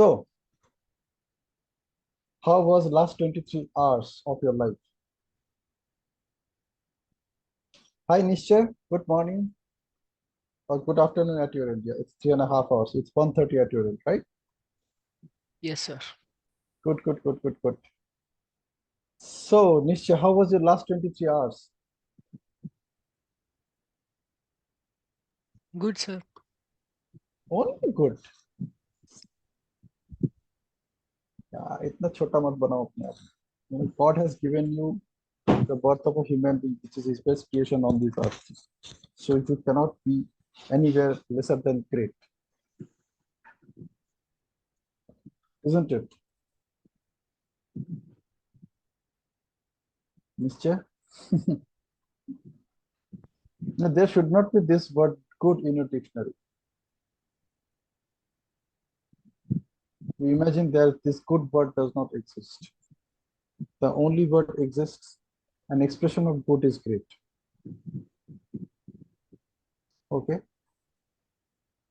So, how was last 23 hours of your life? Hi, Nischay. Good morning or good afternoon at your end. Yeah, it's 3.5 hours. It's 1:30 at your end, right? Yes, sir. Good, good, good, good, good. So, Nischay, how was your last 23 hours? Good, sir. Only good. Yeah, इतना छोटा मत बनाओ अपने आप. God has given you the birth of a human being, which is his best creation on this earth. So if you cannot be anywhere lesser than great, isn't it? Nischay? No, there should not be this word good in your dictionary. You imagine that this good word does not exist. The only word exists, an expression of good is great. Okay?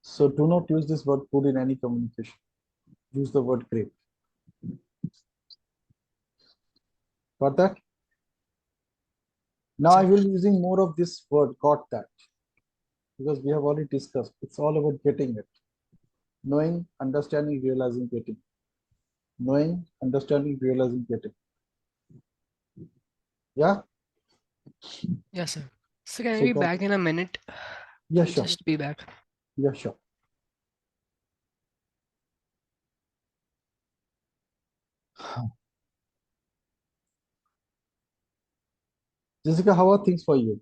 So do not use this word good in any communication. Use the word great. Got that? Now I Sir. will be using more of this word, got that. Because we have already discussed. It's all about getting it. Knowing, understanding, realizing, getting. Knowing, understanding, realizing, getting. Yeah? Yes, sir. So can I So be got back it? in a minute? Yeah, I'll sure. just be back. Yeah, sure. Jessica, how are things for you?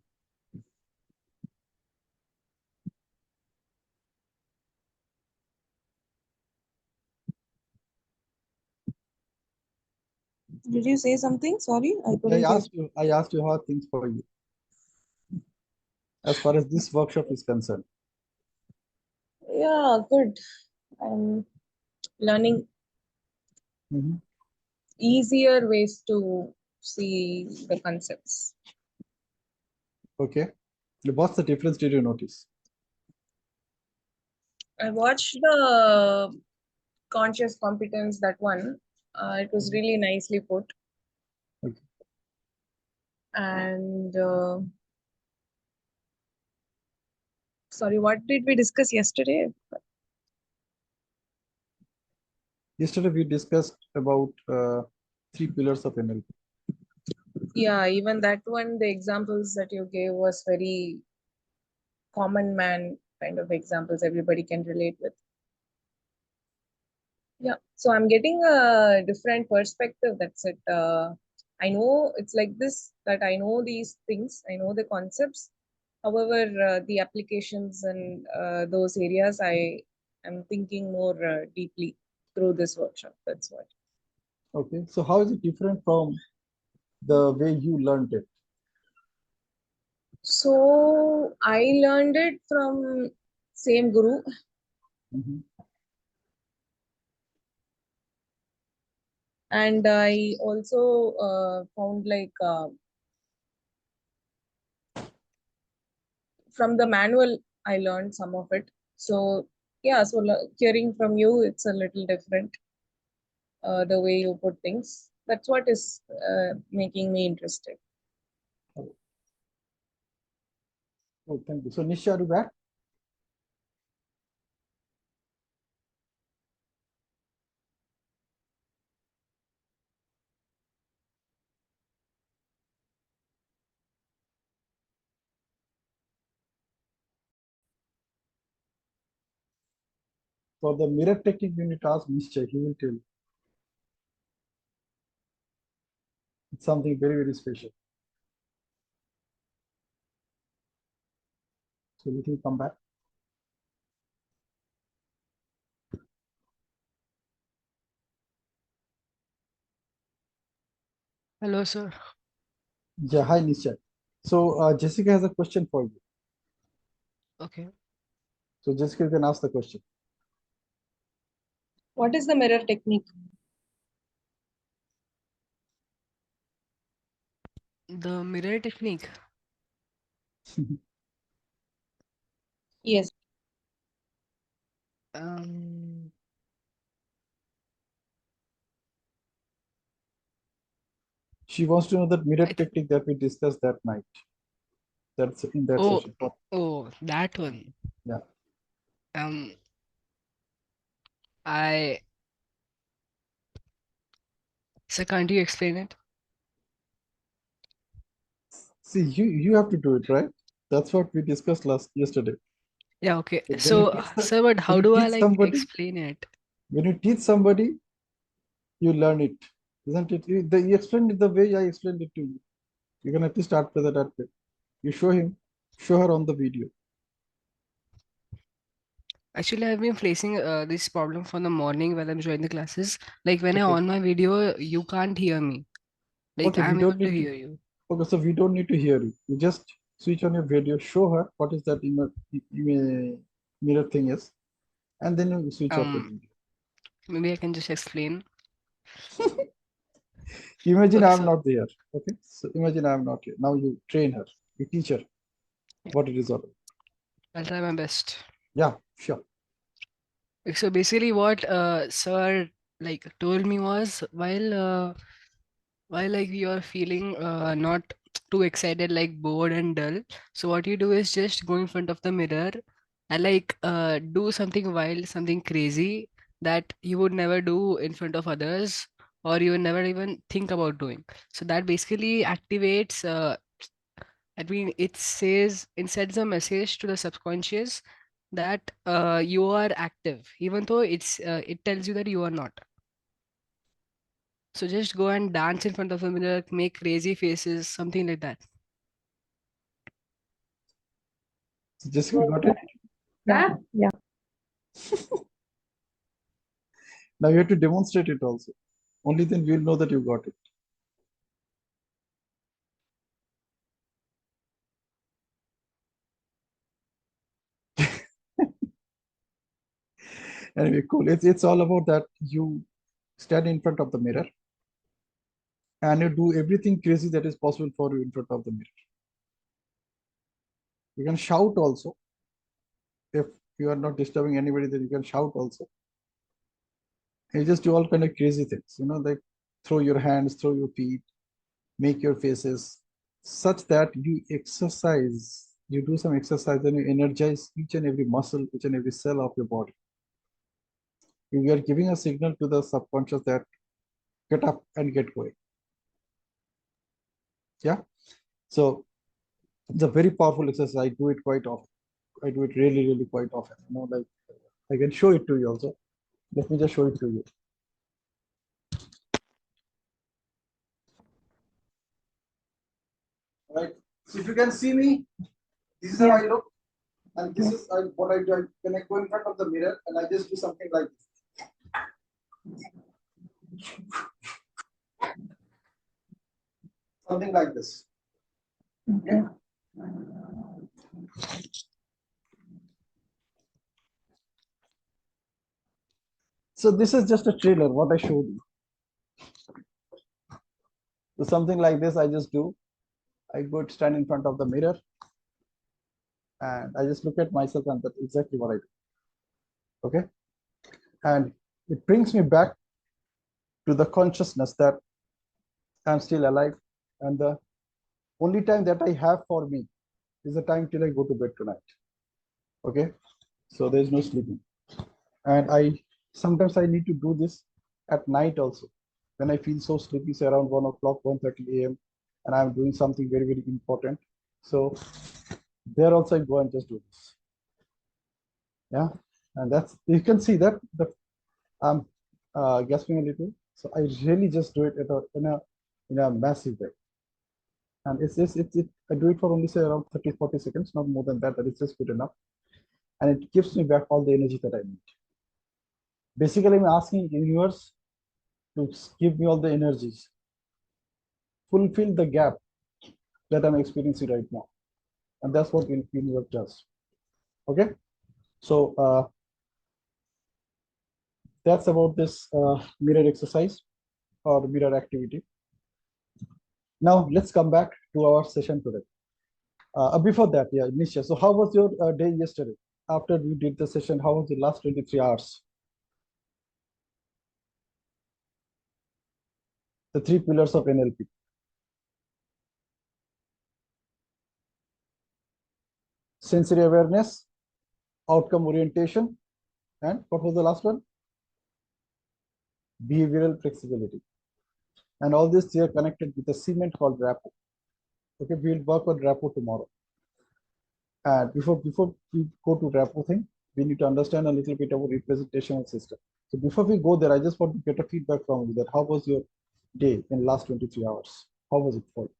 Did you say something? Sorry, I couldn't hear. I asked you how are things for you as far as this workshop is concerned. Yeah, good. I'm learning Mhm. easier ways to see the concepts. Okay. What's the difference did you notice? I watched the conscious competence, that one. It was really nicely put. Okay. And sorry, what did we discuss yesterday? Yesterday we discussed about 3 pillars of NLP. Yeah, even that one, the examples that you gave was very common man kind of examples everybody can relate with. Yeah, so I'm getting a different perspective. That's it. I know it's like this, that I know these things, I know the concepts. However, the applications and those areas, I am thinking more deeply through this workshop. That's what. Okay. So how is it different from the way you learned it? So I learned it from same guru, Mhm. and I also found like from the manual I learned some of it. So yeah, so hearing from you, it's a little different, the way you put things. That's what is making me interested. Oh, thank you. So Nisha, are you back? For the mirror technique, you need to ask Nisha. He will tell you. It's something very, very special. So let me come back. Hello, sir. Yeah, hi Nisha. So Jessica has a question for you. Okay. So Jessica, you can ask the question. What is the mirror technique? The mirror technique. Yes. Um, She wants to know that mirror I think. technique that we discussed that night. That's in that Oh, session. oh, that one. Yeah. Um, I. So can't you explain it? See, you have to do it, right? That's what we discussed yesterday. Yeah, okay. When you So, teach sir, but when how you do I teach like somebody, explain it? when you teach somebody, you learn it, isn't it? You explained it the way I explained it to you. You can at least start with that way. You show him, show her on the video. Actually, I've been facing this problem from the morning when I'm joining the classes. Like when I Okay. on my video, you can't hear me. Like Okay, we I'm able don't to need to. hear you. Okay, so we don't need to hear you. You just switch on your video, show her what is that mirror thing is, and then you switch off the Um, video. Maybe I can just explain. Imagine Okay, I'm so not there. Okay, so imagine I'm not here. Now you train her, you teach her yeah, what it is all about. I'll try my best. Yeah, sure. So basically, what sir like told me was while like you're feeling not too excited, like bored and dull. So what you do is just go in front of the mirror and like do something wild, something crazy that you would never do in front of others or you would never even think about doing. So that basically activates. I mean, it sends a message to the subconscious that you are active, even though it tells you that you are not. So just go and dance in front of the mirror, make crazy faces, something like that. So Jessica got it. Yeah. Now you have to demonstrate it also. Only then we'll know that you got it. Anyway, cool. It's all about that. You stand in front of the mirror and you do everything crazy that is possible for you in front of the mirror. You can shout also. If you are not disturbing anybody, then you can shout also. And you just do all kind of crazy things, like throw your hands, throw your feet, make your faces, such that you do some exercise and you energize each and every muscle, each and every cell of your body. You are giving a signal to the subconscious that get up and get going. Yeah. So it's a very powerful exercise. I do it quite often. I do it really, really quite often. Like I can show it to you also. Let me just show it to you. All right. So if you can see me, this is how I look, and this is what I do. When I go in front of the mirror and I just do something like this. Something like this. Okay. So this is just a trailer, what I showed you. So something like this I just do. I go to stand in front of the mirror and I just look at myself and that's exactly what I do. Okay. And it brings me back to the consciousness that I'm still alive. And the only time that I have for me is the time till I go to bed tonight. Okay. So there's no sleeping. And sometimes I need to do this at night also. When I feel so sleepy, say around 1 o'clock, 1:30 a.m. and I'm doing something very, very important. So there also I go and just do this. Yeah. And that's, you can see that I'm gasping a little. So I really just do it in a massive way. And I do it for only say around 30, 40 seconds, not more than that. That is just good enough. And it gives me back all the energy that I need. Basically, I'm asking universe to give me all the energies, fulfill the gap that I'm experiencing right now. And that's what universe does. Okay. So that's about this mirror exercise or mirror activity. Now let's come back to our session today. Before that, yeah, Nischay. So how was your day yesterday? After we did the session, how was the last 23 hours? The 3 pillars of NLP. sensory awareness, outcome orientation, and what was the last one? Behavioral flexibility. And all this they are connected with a cement called rapport. Okay, we will work on rapport tomorrow. And before we go to rapport thing, we need to understand a little bit about representational system. So before we go there, I just want to get a feedback from you that how was your day in last 23 hours? How was it for you?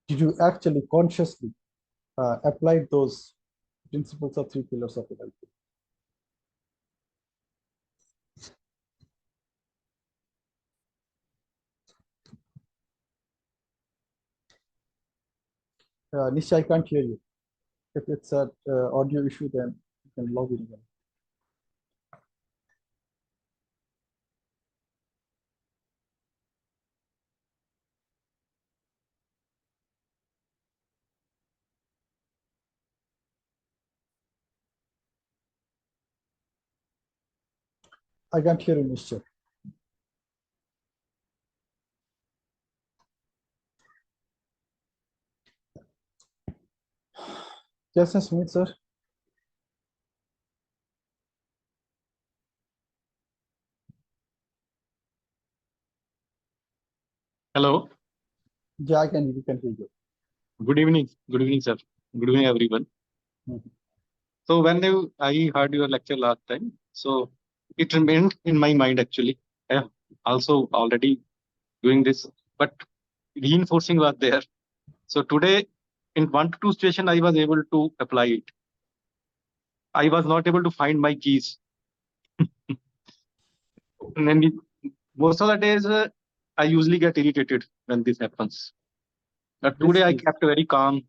Did you actually consciously apply those principles of 3 pillars of NLP? Nischay, I can't hear you. If it's an audio issue, then you can log in again. I can't hear you, Nischay. Just a minute, sir. Hello. Yeah, I can. We can hear you. Good evening. Good evening, sir. Good evening, everyone. So when I heard your lecture last time, so it remained in my mind actually. I am also already doing this, but reinforcing was there. So today, in 1 to 2 station, I was able to apply it. I was not able to find my keys. And then most of the days, I usually get irritated when this happens. But today, I kept very calm.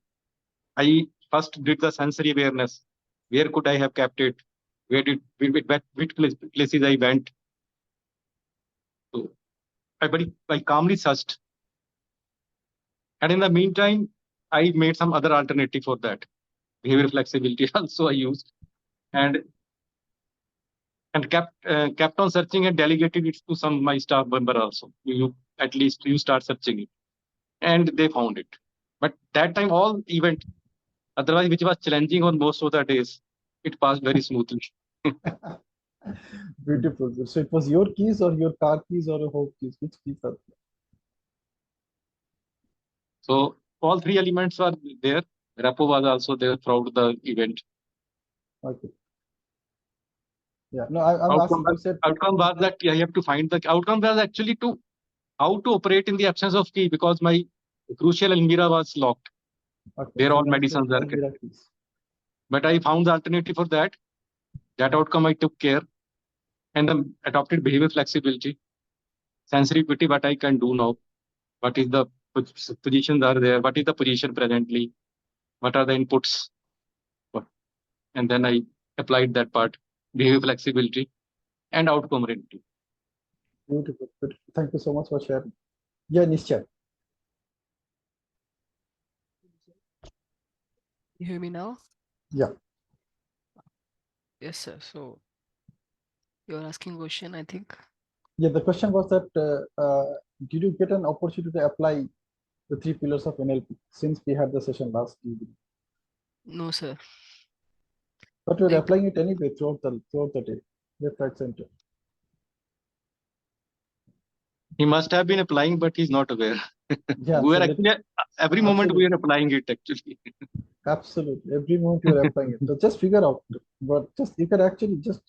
I first did the sensory awareness. Where could I have kept it? Which places I went? So I calmly searched. And in the meantime, I made some other alternative for that. Behavior flexibility also I used. And kept on searching and delegated it to some my staff member also. At least you start searching it. And they found it. But that time all event, otherwise which was challenging on most of the days, it passed very smoothly. Beautiful. So it was your keys or your car keys or your home keys? Which keys are there? So all 3 elements were there. Rapport was also there throughout the event. Okay. Yeah. No, I'm Outcome, asking. You said outcome was that I have to find the outcome was actually to how to operate in the absence of key because my crucial Almira was locked. okay, Where so all you medicines said are Almira kept. keys. But I found the alternative for that. That outcome I took care and then adopted behavior flexibility, sensitivity, what I can do now, what is the positions are there, what is the position presently, what are the inputs, and then I applied that part, behavior flexibility and outcome oriented. Beautiful. Beautiful. Thank you so much for sharing. Yeah, Nischay. You hear me now? Yeah. Yes, sir. So you're asking question, I think. Yeah, the question was that did you get an opportunity to apply the 3 pillars of NLP since we had the session last evening? No, sir. But you're Like- applying it anyway throughout the day, left, right, center. He must have been applying, but he's not aware. Yeah, We so are actually every moment we are applying it actually. absolutely. Every moment you're applying it. So just figure out, but just you can actually just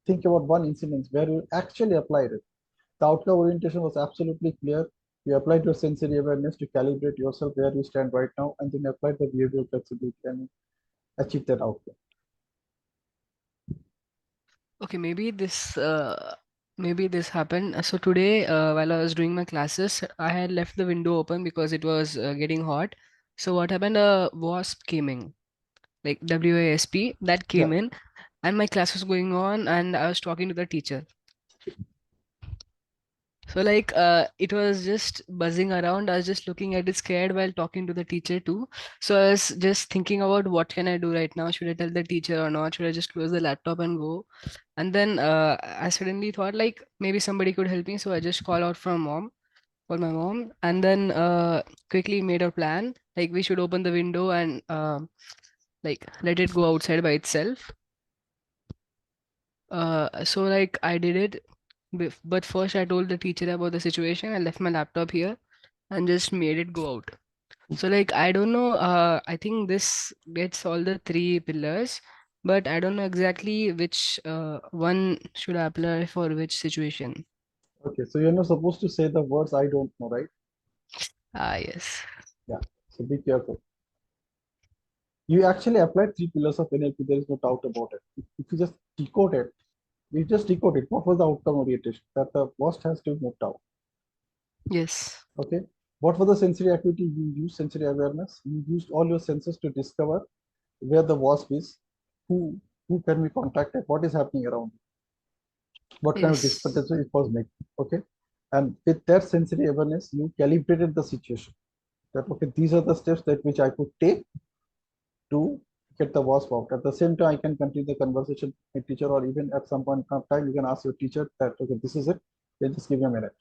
think about one incident where you actually applied it. The outcome orientation was absolutely clear. You applied your sensory awareness to calibrate yourself where you stand right now, and then applied the behavioral flexibility and achieve that outcome. Okay, maybe this happened. So today, while I was doing my classes, I had left the window open because it was getting hot. So what happened? A wasp came in, like WASP, that came in, and my class was going on, and I was talking to the teacher. So like it was just buzzing around. I was just looking at it scared while talking to the teacher too. So I was just thinking about what can I do right now? Should I tell the teacher or not? Should I just close the laptop and go? And then I suddenly thought like maybe somebody could help me. So I just call out from mom. called my mom, and then quickly made a plan. Like we should open the window and like let it go outside by itself. So like I did it, but first I told the teacher about the situation. I left my laptop here and just made it go out. So like I don't know, I think this gets all the three pillars, but I don't know exactly which one should I apply for which situation. Okay, so you're not supposed to say the words I don't know, right? Ah, yes. Yeah, so be careful. You actually applied 3 pillars of NLP, there is no doubt about it. If you just decode it, you just decode it. What was the outcome orientation? That the worst has to move out. Yes. Okay. What was the sensory activity? You used sensory awareness. You used all your senses to discover where the wasp is, who can be contacted, what is happening around, what kind of Yes. disturbance it was making. Okay. And with that sensory awareness, you calibrated the situation. That okay, these are the steps that which I could take to get the wasp out. At the same time, I can continue the conversation with teacher, or even at some point of time, you can ask your teacher that okay, this is it. Then just give me a minute,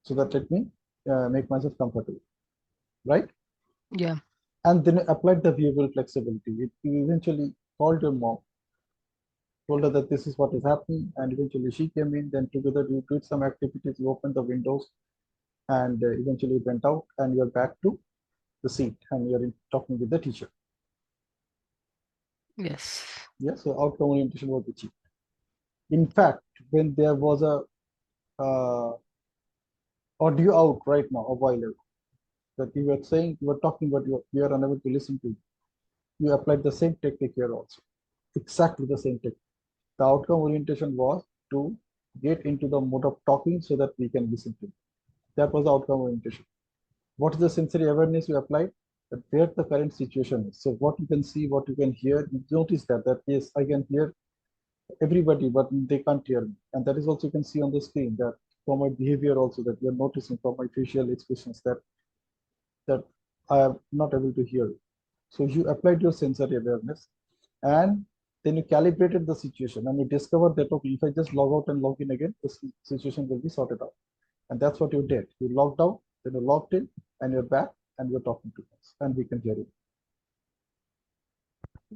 so that let me make myself comfortable, right? Yeah. And then applied the behavioral flexibility. You eventually called your mom, told her that this is what is happening, and eventually she came in. Then together you did some activities. You opened the windows, and eventually went out, and you're back to the seat, and you're talking with the teacher. Yes. Yeah, so outcome orientation was achieved. In fact, when there was a audio out right now a while ago that you were saying, you were talking, but you are unable to listen to, you applied the same technique here also, exactly the same technique. The outcome orientation was to get into the mode of talking so that we can listen to. That was the outcome orientation. What is the sensory awareness you applied? That where the current situation is. So what you can see, what you can hear, you notice that yes, I can hear everybody, but they can't hear me. And that is also you can see on the screen that from my behavior also that you're noticing from my facial expressions that I am not able to hear. So you applied your sensory awareness, and then you calibrated the situation, and you discovered that okay, if I just log out and log in again, the situation will be sorted out. And that's what you did. You logged out, then you logged in, and you're back, and you're talking to us, and we can hear you.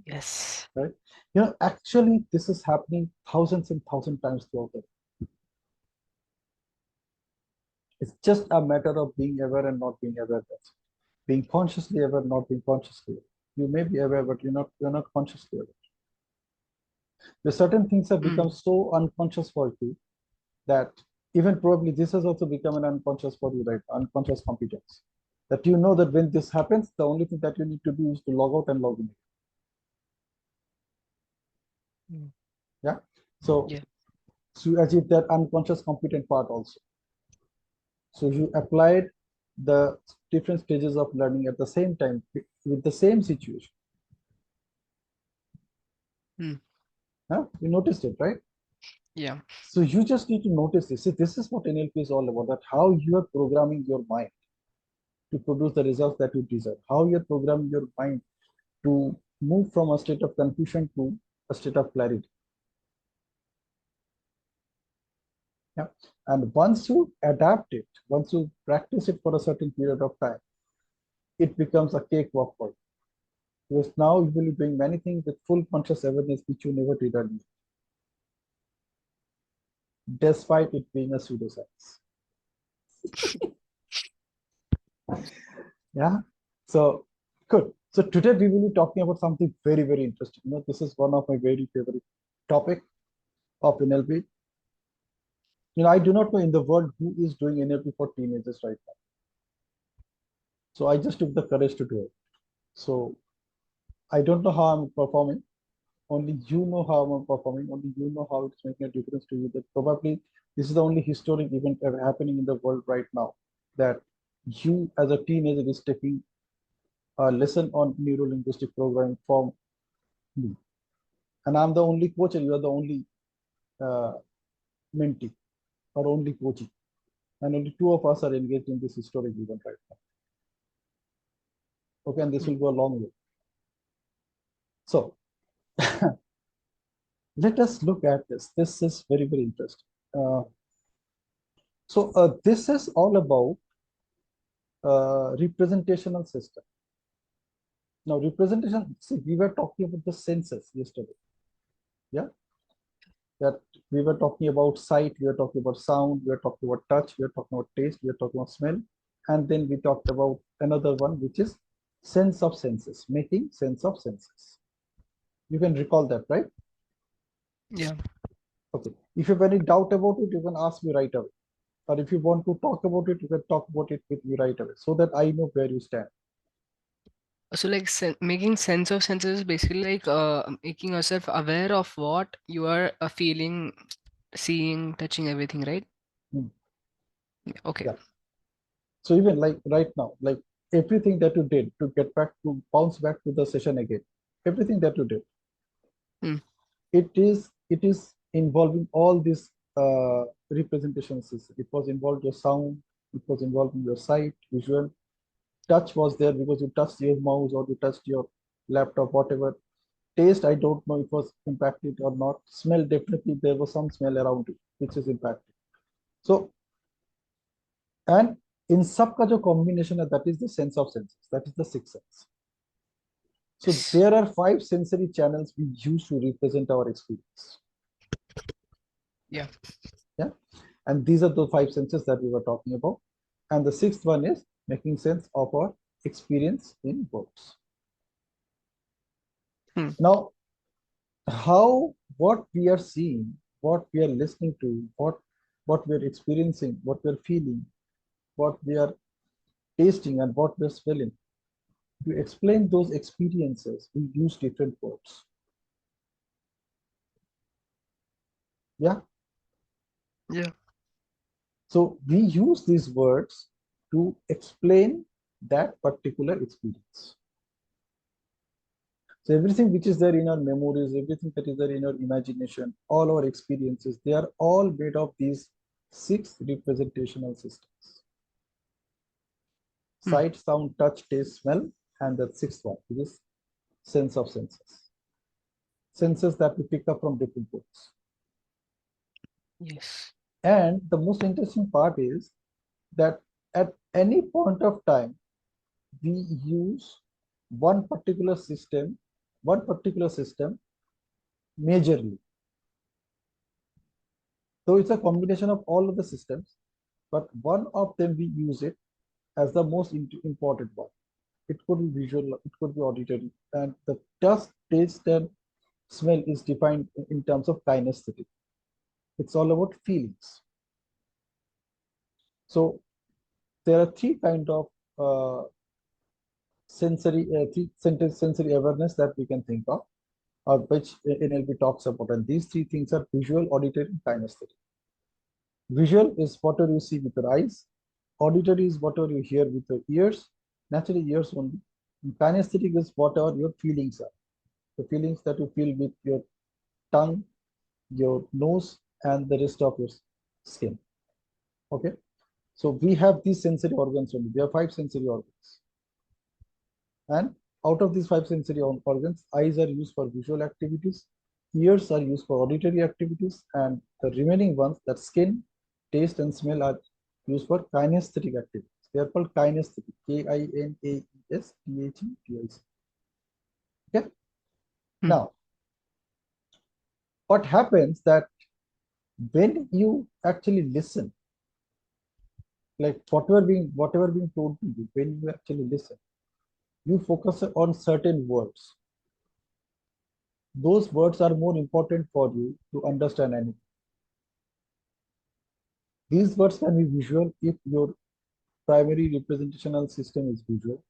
Yes. Right? Actually, this is happening thousands and thousands times throughout the day. It's just a matter of being aware and not being aware. That's being consciously aware, not being consciously aware. You may be aware, but you're not consciously aware. The certain things have become so unconscious for you that even probably this has also become an unconscious for you, right? Unconscious competence. That you know that when this happens, the only thing that you need to do is to log out and log in. Yeah. So Yeah. to achieve that unconscious competent part also. So you applied the different stages of learning at the same time with the same situation. Huh? You noticed it, right? Yeah. So you just need to notice this. See, this is what NLP is all about, that how you are programming your mind to produce the results that you desire, how you're programming your mind to move from a state of confusion to a state of clarity. Yeah. And once you adapt it, once you practice it for a certain period of time, it becomes a cakewalk for you. Because now you will be doing many things with full conscious awareness which you never did earlier, despite it being a pseudoscience. Yeah. So good. So today we will be talking about something very, very interesting. This is one of my very favorite topic of NLP. I do not know in the world who is doing NLP for teenagers right now. So I just took the courage to do it. So I don't know how I'm performing. Only you know how I'm performing. Only you know how it's making a difference to you. That probably this is the only historic event ever happening in the world right now. That you as a teenager is taking a lesson on neuro-linguistic programming from me. And I'm the only coach and you are the only mentee or only coaching. And only two of us are engaged in this historic event right now. Okay, and this will go a long way. So let us look at this. This is very, very interesting. So this is all about representational system. Now, representation, see, we were talking about the senses yesterday. Yeah. That we were talking about sight, we were talking about sound, we were talking about touch, we were talking about taste, we were talking about smell. And then we talked about another one, which is sense of senses, making sense of senses. You can recall that, right? Yeah. Okay. If you have any doubt about it, you can ask me right away. Or if you want to talk about it, you can talk about it with me right away so that I know where you stand. So like making sense of senses is basically like making yourself aware of what you are feeling, seeing, touching, everything, right? Hmm. Yeah, okay. Yeah. So even like right now, like everything that you did to get back to bounce back to the session again, everything that you did, Hmm. it is involving all these representations. It was involved your sound, it was involved in your sight, visual, touch was there because you touched your mouse or you touched your laptop, whatever. Taste, I don't know if it was impacted or not. Smell, definitely there was some smell around it which is impacted. So, and in सबका जो combination है, that is the sense of senses, that is the sixth sense. So Yes. there are 5 sensory channels we use to represent our experience. Yeah. Yeah, and these are the 5 senses that we were talking about. And the sixth one is making sense of our experience in words. Hmm. Now, what we are seeing, what we are listening to, what we are experiencing, what we are feeling, what we are tasting, and what we are smelling. To explain those experiences, we use different words. Yeah. Yeah. So we use these words to explain that particular experience. So everything which is there in our memories, everything that is there in our imagination, all our experiences, they are all made of these 6 representational systems. Hmm. Sight, sound, touch, taste, smell, and the 6th one, which is sense of senses. Senses that we pick up from different books. Yes. And the most interesting part is that at any point of time, we use one particular system majorly. So it's a combination of all of the systems, but one of them we use it as the most important one. It could be visual, it could be auditory, and the touch, taste, and smell is defined in terms of kinesthetic. It's all about feelings. So there are 3 kind of sensory awareness that we can think of, which NLP talks about, and these 3 things are visual, auditory, and kinesthetic. Visual is whatever you see with your eyes. Auditory is whatever you hear with your ears, naturally ears only. And kinesthetic is whatever your feelings are, the feelings that you feel with your tongue, your nose, and the rest of your skin. Okay, so we have these sensory organs only. There are 5 sensory organs, and out of these 5 sensory organs, eyes are used for visual activities, ears are used for auditory activities, and the remaining ones, that skin, taste, and smell, are used for kinesthetic activities. They are called kinesthetic, Kinesthetic. Okay. Hmm. Now, what happens that when you actually listen, like whatever being told to you, when you actually listen, you focus on certain words. Those words are more important for you to understand anything. These words can be visual if your primary representational system is visual.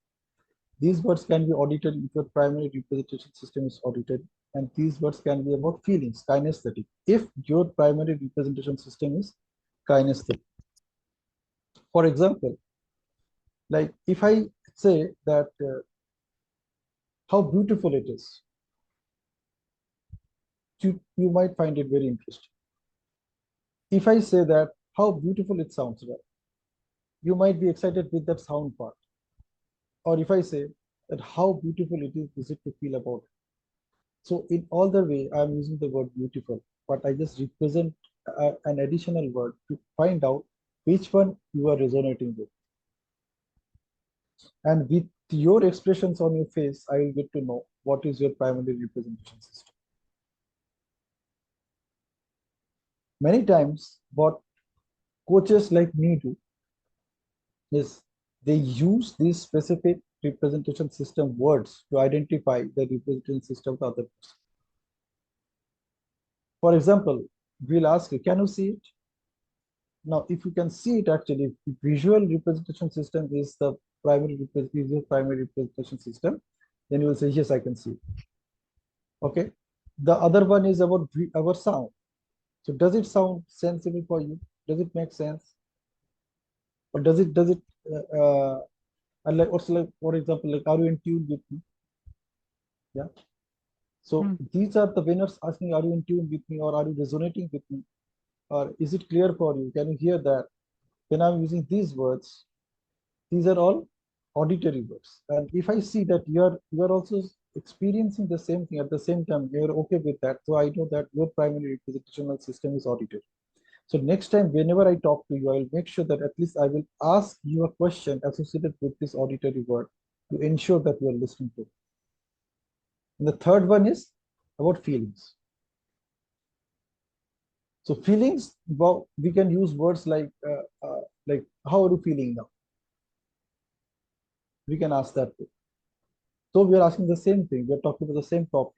These words can be auditory if your primary representation system is auditory. And these words can be about feelings, kinesthetic, if your primary representation system is kinesthetic. For example, like if I say that how beautiful it is, you might find it very interesting. If I say that how beautiful it sounds, right, you might be excited with that sound part. Or if I say that how beautiful it is it to feel about it. So in all the way, I'm using the word beautiful, but I just represent an additional word to find out which one you are resonating with. And with your expressions on your face, I will get to know what is your primary representation system. Many times, what coaches like me do is they use these specific representation system words to identify the representation system of the other person. For example, we'll ask you, can you see it? Now, if you can see it, actually, the visual representation system is the primary representation system, then you will say, yes, I can see it. Okay. The other one is about our sound. So does it sound sensible for you? Does it make sense? Or does it and like also, like, for example, like, are you in tune with me? Yeah. So these are the winners asking, are you in tune with me, or are you resonating with me? Or is it clear for you? Can you hear that? When I'm using these words, these are all auditory words. And if I see that you are also experiencing the same thing at the same time, you're okay with that. So I know that your primary representational system is auditory. So next time, whenever I talk to you, I will make sure that at least I will ask you a question associated with this auditory word to ensure that you are listening to it. And the third one is about feelings. So feelings, well, we can use words like how are you feeling now? We can ask that too. So we are asking the same thing. We are talking about the same topic.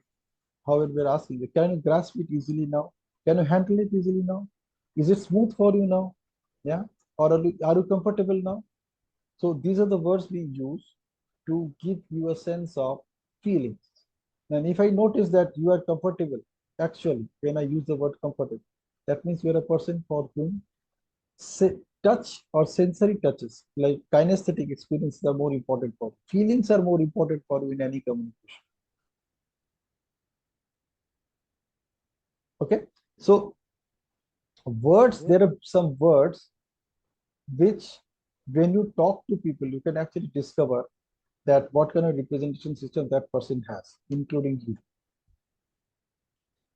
However, we are asking, can you grasp it easily now? Can you handle it easily now? Is it smooth for you now? Yeah. Or are you comfortable now? So these are the words we use to give you a sense of feelings. And if I notice that you are comfortable, actually, when I use the word comfortable, that means you're a person for whom touch or sensory touches, like kinesthetic experiences, are more important for you. Feelings are more important for you in any communication. Okay, so words, there are some words which, when you talk to people, you can actually discover that what kind of representation system that person has, including you.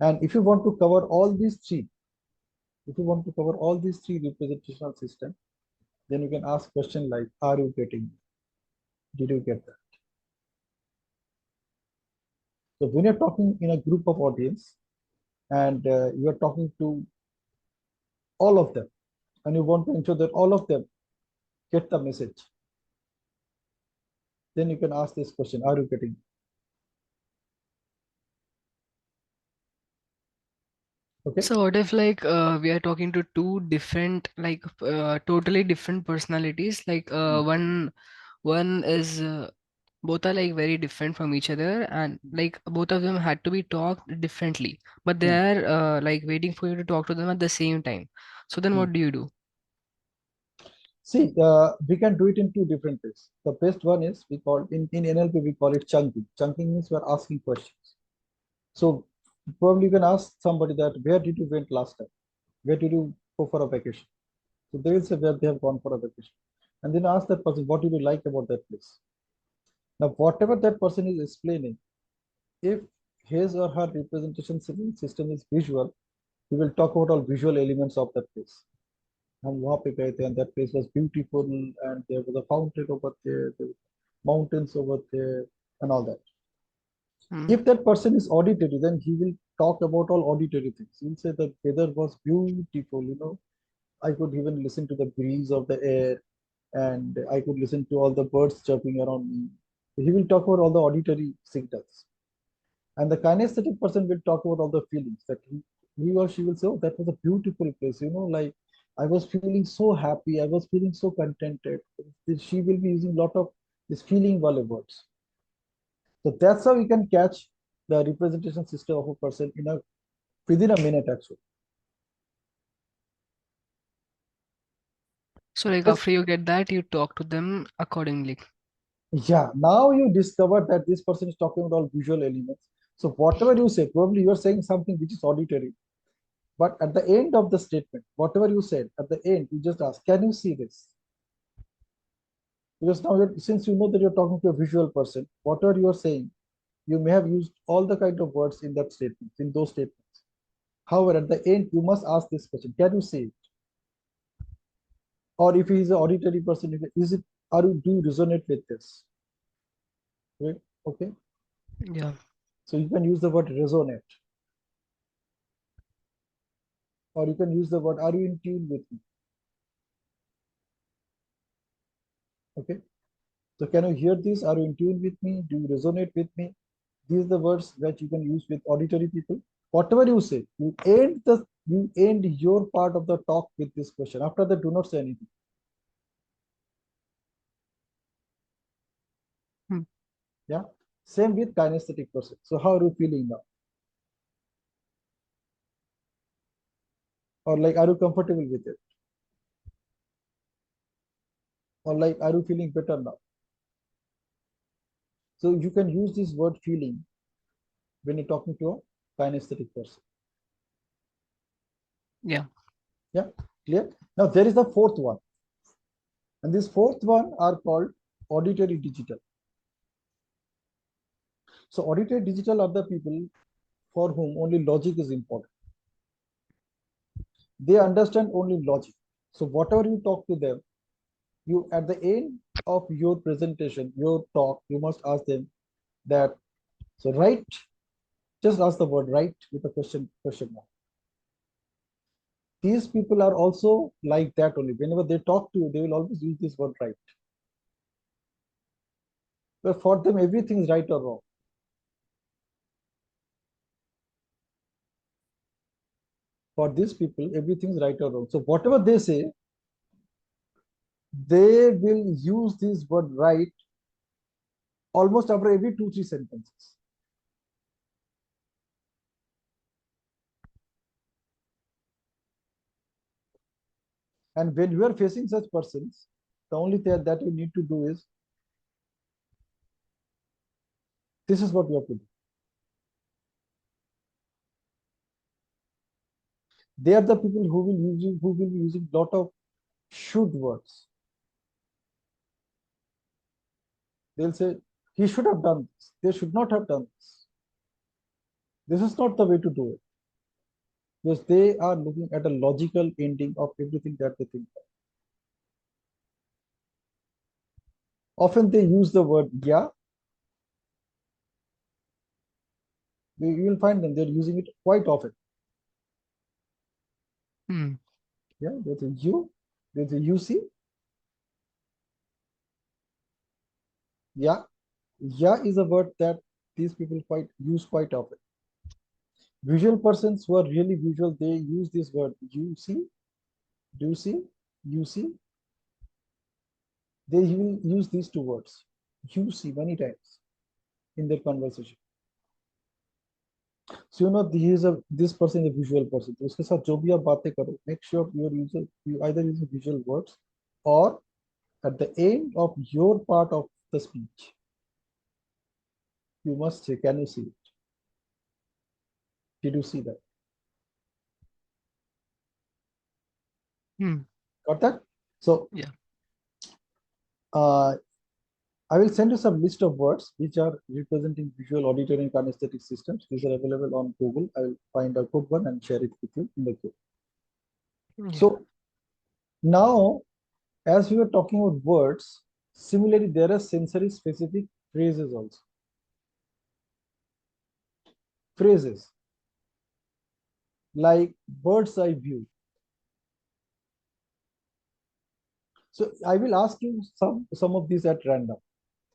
And if you want to cover all these three, representational systems, then you can ask question like, are you getting it? Did you get that? So when you're talking in a group of audience and you're talking to all of them, and you want to ensure that all of them get the message, then you can ask this question, are you getting it? Okay. So what if like we are talking to two different like totally different personalities, like one is both are like very different from each other, and like both of them had to be talked differently, but they are like waiting for you to talk to them at the same time. So then what do you do? See, we can do it in two different ways. The best one is, we call in NLP, we call it chunking. Chunking means we are asking questions. So probably you can ask somebody that, where did you went last time? Where did you go for a vacation? So they will say where they have gone for a vacation. And then ask that person, what did you like about that place? Now, whatever that person is explaining, if his or her representation system is visual, we will talk about all visual elements of that place. And that place was beautiful, and there was a fountain over there were mountains over there, and all that. If that person is auditory, then he will talk about all auditory things. He will say the weather was beautiful, I could even listen to the breeze of the air, and I could listen to all the birds chirping around me. He will talk about all the auditory signals. And the kinesthetic person will talk about all the feelings, that he or she will say, oh, that was a beautiful place, like I was feeling so happy, I was feeling so contented. She will be using a lot of these feeling words. So that's how we can catch the representation system of a person within a minute, actually. So like after you get that, you talk to them accordingly. Yeah, now you discover that this person is talking about all visual elements. So whatever you say, probably you're saying something which is auditory, but at the end of the statement, whatever you said, at the end, you just ask, can you see this? Because now, since you know that you're talking to a visual person, whatever you're saying, you may have used all the kind of words in that statement, in those statements. However, at the end, you must ask this question, can you see it? Or if he is an auditory person, do you resonate with this? Right? Okay. Yeah. So you can use the word resonate, or you can use the word, are you in tune with me? Okay. So can you hear this? Are you in tune with me? Do you resonate with me? These are the words that you can use with auditory people. Whatever you say, you end your part of the talk with this question. After that, do not say anything. Hmm. Yeah. Same with kinesthetic person. So how are you feeling now? Or like, are you comfortable with it? Or like, are you feeling better now? So you can use this word feeling when you're talking to a kinesthetic person. Yeah. Yeah, clear? Now there is the fourth one. And this fourth one are called auditory digital. So auditory digital are the people for whom only logic is important. They understand only logic. So whatever you talk to them, you at the end of your presentation, your talk, you must ask them that, so right, just ask the word right with a question mark. These people are also like that only. Whenever they talk to you, they will always use this word right. But for them, everything is right or wrong. For these people, everything is right or wrong. So whatever they say, they will use this word right almost after every 2-3 sentences. And when you are facing such persons, the only thing that you need to do is, this is what you have to do. They are the people who will be using lot of should words. They'll say, he should have done this. They should not have done this. This is not the way to do it. Because they are looking at a logical ending of everything that they think of. Often they use the word yeah. You will find them, they're using it quite often. Hmm. Yeah, there's a you, there's a you see. Yeah. Yeah is a word that these people use quite often. Visual persons who are really visual, they use this word you see, do you see, you see. They will use these two words, you see, many times in their conversation. So you know this person is a visual person. तो उसके साथ जो भी आप बातें करो, make sure you either use visual words, or at the end of your part of the speech, you must say, can you see it? Did you see that? Hmm. Got that? So Yeah. I will send you some list of words which are representing visual, auditory, and kinesthetic systems. These are available on Google. I will find a good one and share it with you in the group. Yeah. So now, as we were talking about words, similarly, there are sensory specific phrases also. Phrases like bird's eye view. So I will ask you some of these at random,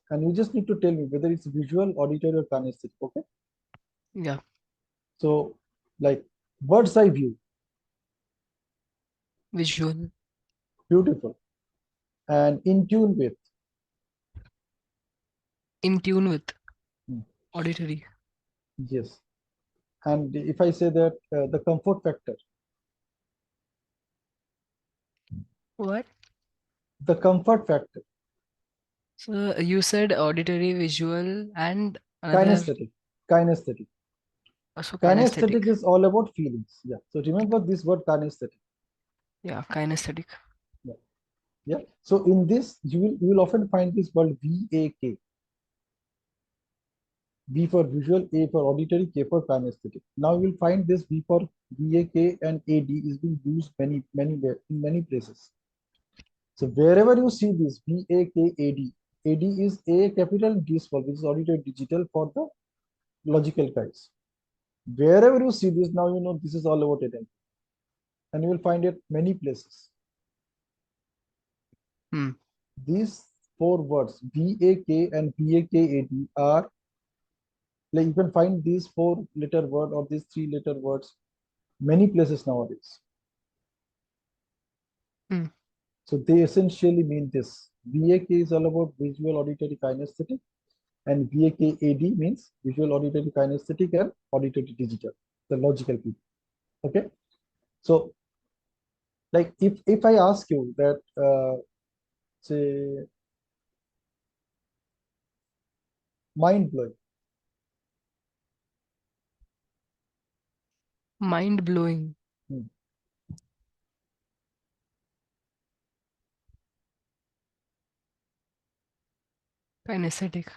and you just need to tell me whether it's visual, auditory, or kinesthetic. Okay. Yeah. So like bird's eye view. Visual. Beautiful. And in tune with. In tune with. Hmm. Auditory. Yes. And if I say that the comfort factor, What? the comfort factor, So you said auditory, visual, and another. kinesthetic, kinesthetic. Also Kinesthetic kinesthetic. is all about feelings. Yeah. So remember this word kinesthetic. Yeah, kinesthetic. Yeah. Yeah. So in this, you will often find this word VAK. V for visual, A for auditory, K for kinesthetic. Now you will find this V for VAK and AD is being used in many places. So wherever you see this VAKAD, AD is A capital, D small, which is auditory digital for the logical guys. Wherever you see this, now you know this is all about NLP, and you will find it many places. These four words VAK and VAKAD are like you can find these 4-letter word or these 3-letter words many places nowadays. So they essentially mean this. VAK is all about visual, auditory, kinesthetic, and VAKAD means visual, auditory, kinesthetic, and auditory digital, the logical people. Okay. So like if I ask you that say mind blowing. Mind blowing. Kinesthetic.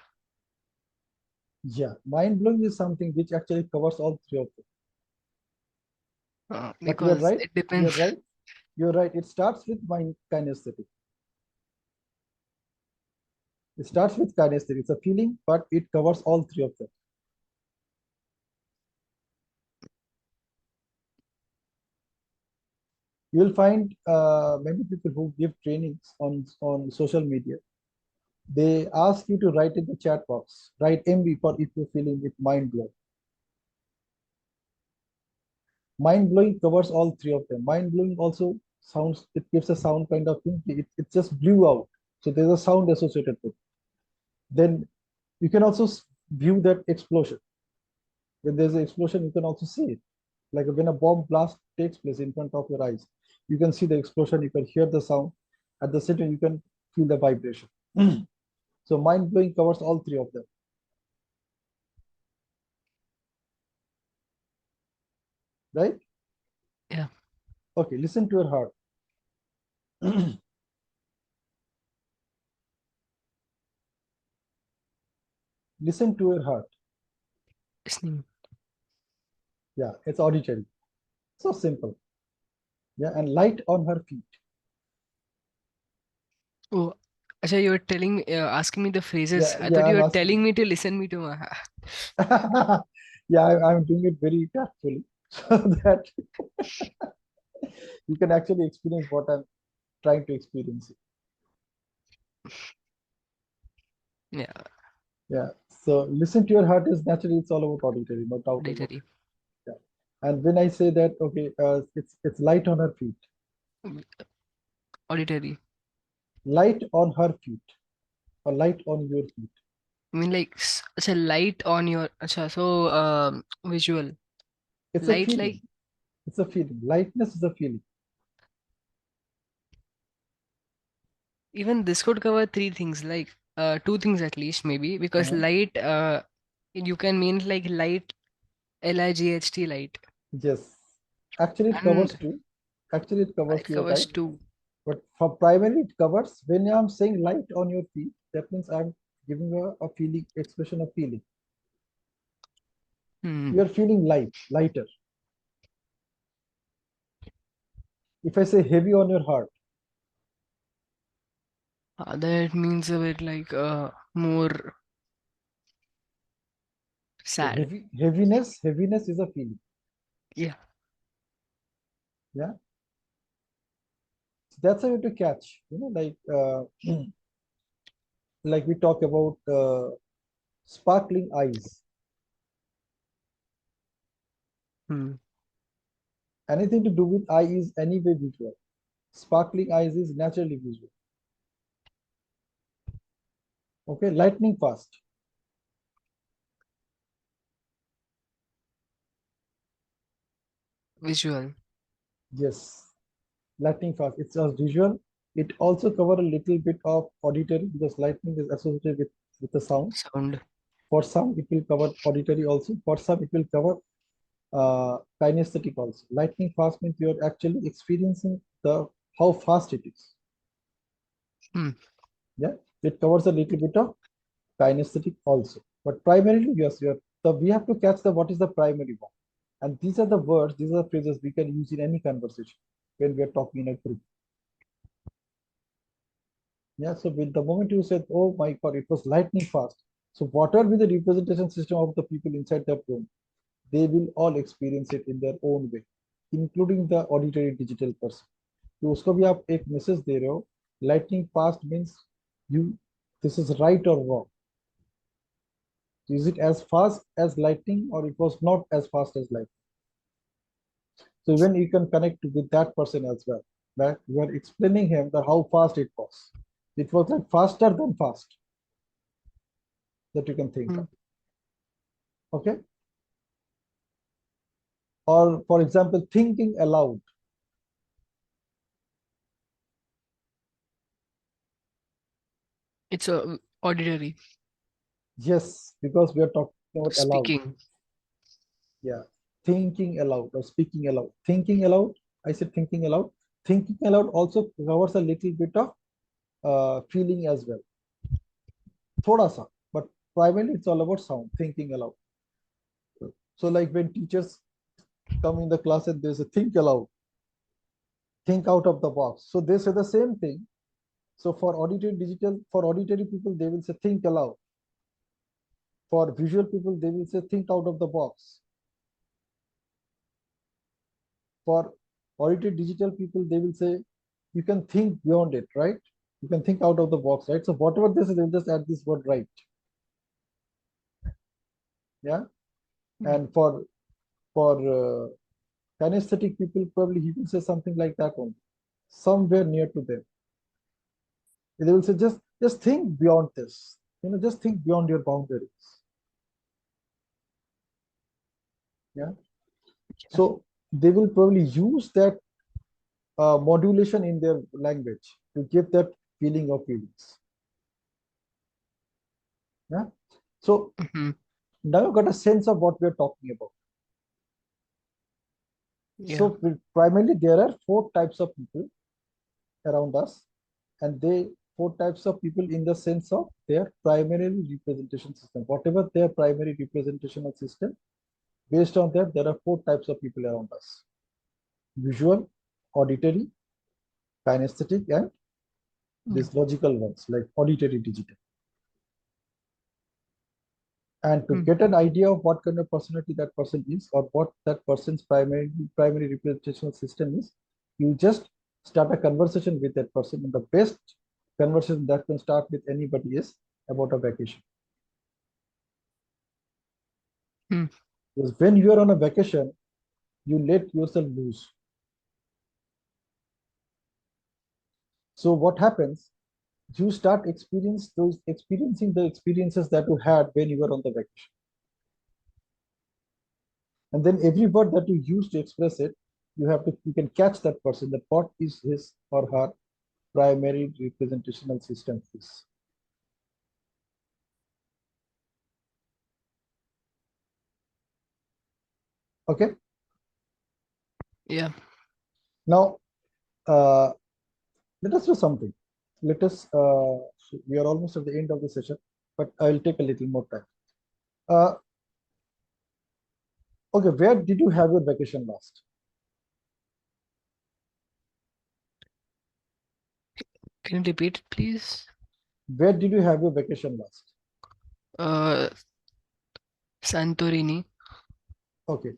Yeah, mind blowing is something which actually covers all three of them. But you're Because right. it depends. You're right. You're right. It starts with mind kinesthetic. It starts with kinesthetic. It's a feeling, but it covers all three of them. You will find many people who give trainings on social media. They ask you to write in the chat box, write MB for if you're feeling with mind blowing. Mind blowing covers all three of them. Mind blowing also sounds, it gives a sound kind of thing. It just blew out. So there's a sound associated with it. Then you can also view that explosion. When there's an explosion, you can also see it. Like when a bomb blast takes place in front of your eyes, you can see the explosion, you can hear the sound. At the center, you can feel the vibration. So mind blowing covers all three of them. Right? Yeah. Okay, listen to your heart. Listen to your heart. Listening. Yeah, it's auditory. So simple. Yeah, and light on her feet. Oh, Acha, you were telling, asking me the phrases. Yeah, I thought yeah, you I'm were asking. telling me to listen me to my Yeah, I'm doing it very tactfully so that you can actually experience what I'm trying to experience. Yeah. Yeah. So listen to your heart is naturally it's all about auditory, no doubt about it. Auditory. Yeah. And when I say that, okay, it's light on her feet. Auditory. Light on her feet, or light on your feet. I mean, like, it's a light on your. Acha, so, visual. It's a Light, feeling. like, It's a feeling. Lightness is a feeling. even this could cover three things, like, two things at least, maybe, because light, you can mean like light, LIGHT, light. Yes. Actually, it covers And two. Actually, it covers it two, you're covers right. two. But for primary, it covers when I'm saying light on your feet, that means I'm giving a feeling, expression of feeling. You're feeling lighter. If I say heavy on your heart, That means a bit like more so sad. heaviness is a feeling. Yeah. Yeah. So that's how you have to catch, like we talk about sparkling eyes. Anything to do with eye is anyway visual. Sparkling eyes is naturally visual. Okay, lightning fast. Visual. Yes, lightning fast. It's a visual. It also cover a little bit of auditory because lightning is associated with the sound. Sound. For some, it will cover auditory also. For some, it will cover kinesthetic also. Lightning fast means you're actually experiencing the how fast it is. Yeah, it covers a little bit of kinesthetic also. But primarily, yes, we have to catch the what is the primary one. And these are the words, these are the phrases we can use in any conversation when we are talking in a group. Yeah, so with the moment you said, oh my God, it was lightning fast. So whatever be the representation system of the people inside that room, they will all experience it in their own way, including the auditory digital person. तो उसको भी आप एक message दे रहे हो, lightning fast means you, this is right or wrong. Is it as fast as lightning or it was not as fast as lightning? So even you can connect with that person as well. That you are explaining him that how fast it was. It was like faster than fast that you can think of. Okay. Or for example, thinking aloud. It's a auditory Yes, because we are talking about aloud. speaking. Yeah. Thinking aloud or speaking aloud. Thinking aloud. I said thinking aloud. Thinking aloud also covers a little bit of feeling as well. Thoda sa, but primarily it's all about sound, thinking aloud. So like when teachers come in the class and there's a think aloud, think out of the box. So they say the same thing. So for auditory digital, for auditory people, they will say think aloud. For visual people, they will say think out of the box. For auditory digital people, they will say you can think beyond it, right? You can think out of the box, right? So whatever this is, they'll just add this word right. Yeah. And for kinesthetic people, probably he will say something like that only, somewhere near to them. They will say just think beyond this. Just think beyond your boundaries. Yeah. So they will probably use that modulation in their language to give that feeling of feelings. Yeah. So now you got a sense of what we're talking about. Yeah. So primarily there are 4 types of people around us, and they 4 types of people in the sense of their primary representation system. Whatever their primary representational system, based on that, there are 4 types of people around us: visual, auditory, kinesthetic, and these logical ones like auditory digital. And to get an idea of what kind of personality that person is, or what that person's primary representational system is, you just start a conversation with that person. And the best conversation that can start with anybody is about a vacation. Because when you are on a vacation, you let yourself loose. So what happens? You start experiencing the experiences that you had when you were on the vacation. And then every word that you use to express it, you can catch that person, that what is his or her primary representational system is. Okay. Yeah. Now, let us do something. Let us. We are almost at the end of the session, but I will take a little more time. Okay, where did you have your vacation last? Can you repeat it, please? Where did you have your vacation last? Santorini. Okay.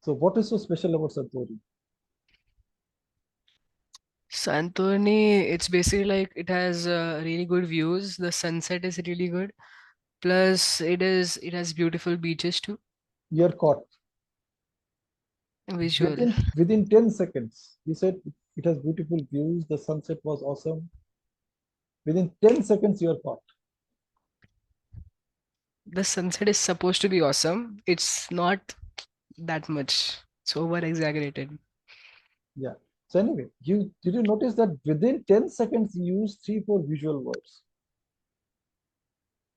So what is so special about Santorini? Santorini, it's basically like it has really good views. The sunset is really good. Plus, it has beautiful beaches too. You're caught. Visual. Within 10 seconds, you said it has beautiful views. The sunset was awesome. Within 10 seconds, you're caught. The sunset is supposed to be awesome. It's not that much. It's over exaggerated. Yeah. So anyway, did you notice that within 10 seconds you use 3-4 visual words,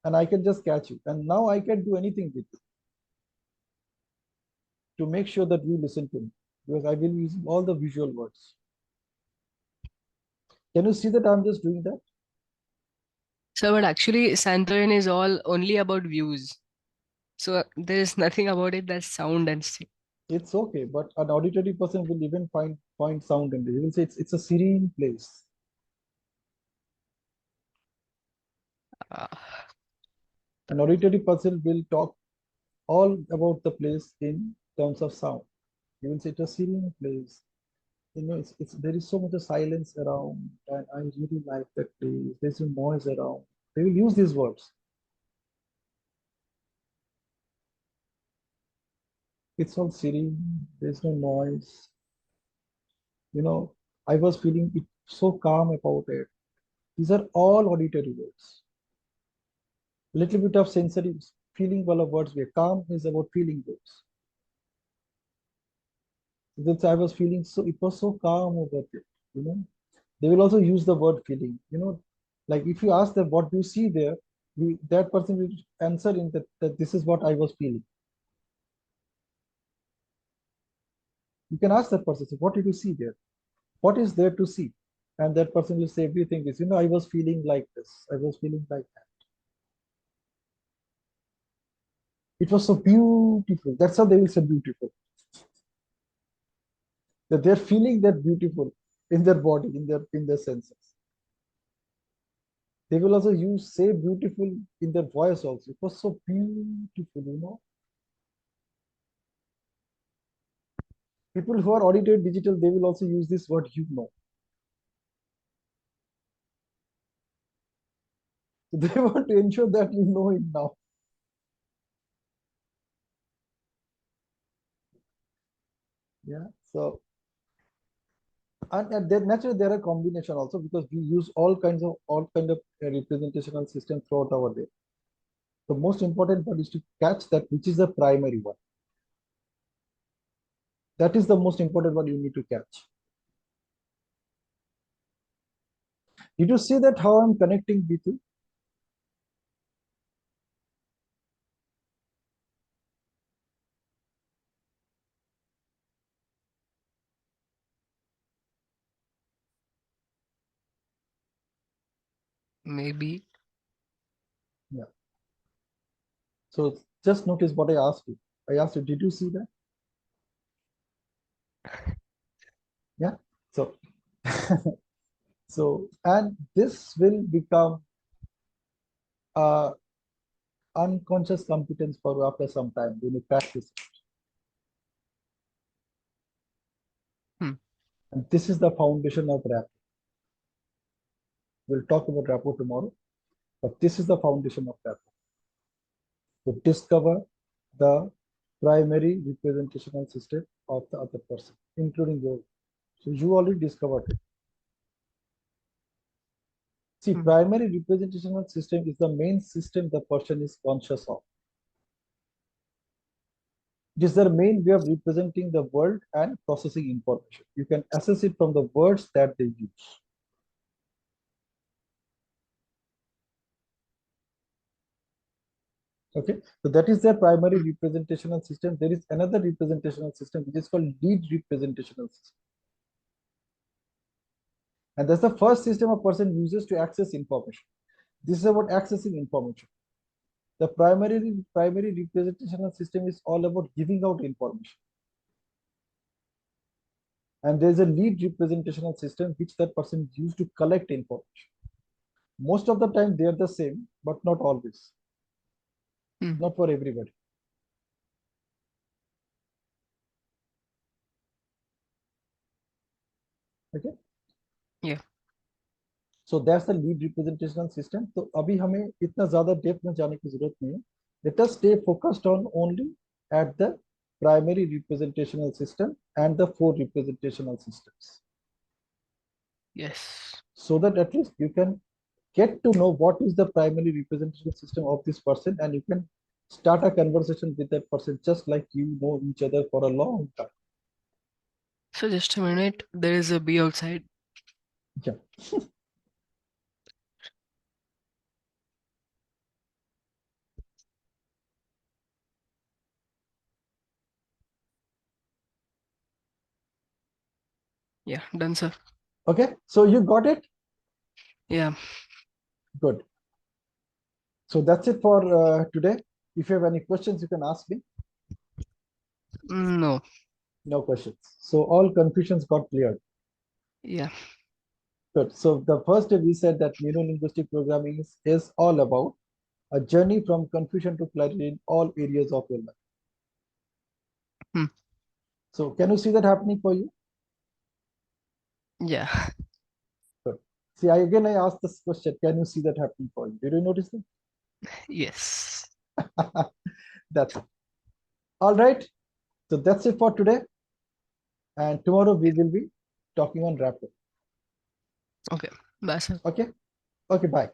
and I can just catch you, and now I can do anything with you to make sure that you listen to me, because I will use all the visual words. Can you see that I'm just doing that? So, but actually, Santorini is all only about views. So there is nothing about it that's sound and It's okay, but an auditory person will even find sound in it. He will say it's a serene place. An auditory person will talk all about the place in terms of sound. You will say it's a serene place. You know, it's there is so much of silence around, and I really like that place. There's no noise around. They will use these words. It's all serene. There's no noise. You know, I was feeling it so calm about it. These are all auditory words. Little bit of sensory feeling wala words where calm is about feeling words. That's I was feeling so it was so calm over it, you know. They will also use the word feeling, you know, like if you ask them what do you see there, that person will answer in that this is what I was feeling. You can ask that person, what did you see there? What is there to see? And that person will say everything is, you know, I was feeling like this, I was feeling like that. It was so beautiful. That's how they will say beautiful. That they're feeling that beautiful in their body, in their senses. They will also use say beautiful in their voice also. It was so beautiful, you know. People who are audited digital, they will also use this word, you know. So they want to ensure that you know it now. Yeah. So and then naturally there are combination also because we use all kind of representational system throughout our day. The most important part is to catch that which is the primary one. That is the most important one you need to catch. Did you see that how I'm connecting with you? Maybe. Yeah. So just notice what I asked you. I asked you, did you see that? Yeah. So, so, and this will become unconscious competence for after some time when you practice. Hmm. And this is the foundation of rapport. We'll talk about rapport tomorrow, but this is the foundation of rapport. To discover the primary representational system of the other person, including you. So you already discovered it. See, primary representational system is the main system the person is conscious of. It is their main way of representing the world and processing information. You can assess it from the words that they use. Okay, so that is their primary representational system. There is another representational system which is called lead representational system. And that's the first system a person uses to access information. This is about accessing information. The primary representational system is all about giving out information. And there's a lead representational system which that person used to collect information. Most of the time they are the same, but not always. Not for everybody. Okay. Yeah. So that's the lead representational system. So अभी हमें इतना ज़्यादा depth में जाने की ज़रूरत नहीं है. Let us stay focused on only at the primary representational system and the four representational systems. Yes. So that at least you can get to know what is the primary representational system of this person, and you can start a conversation with that person just like you know each other for a long time. So just a minute, there is a bee outside. Yeah. Yeah, done, sir. Okay, so you got it? Yeah. Good. So that's it for today. If you have any questions, you can ask me. No. No questions. So all confusions got cleared. Yeah. Good. So the first day we said that neuro-linguistic programming is all about a journey from confusion to clarity in all areas of your life. Hmm. So can you see that happening for you? Yeah. Good. See, I asked this question. Can you see that happening for you? Did you notice it? Yes. That's it. All right. So that's it for today. And tomorrow we will be talking on rapid. Okay. Bye, sir. Okay. Okay. Bye.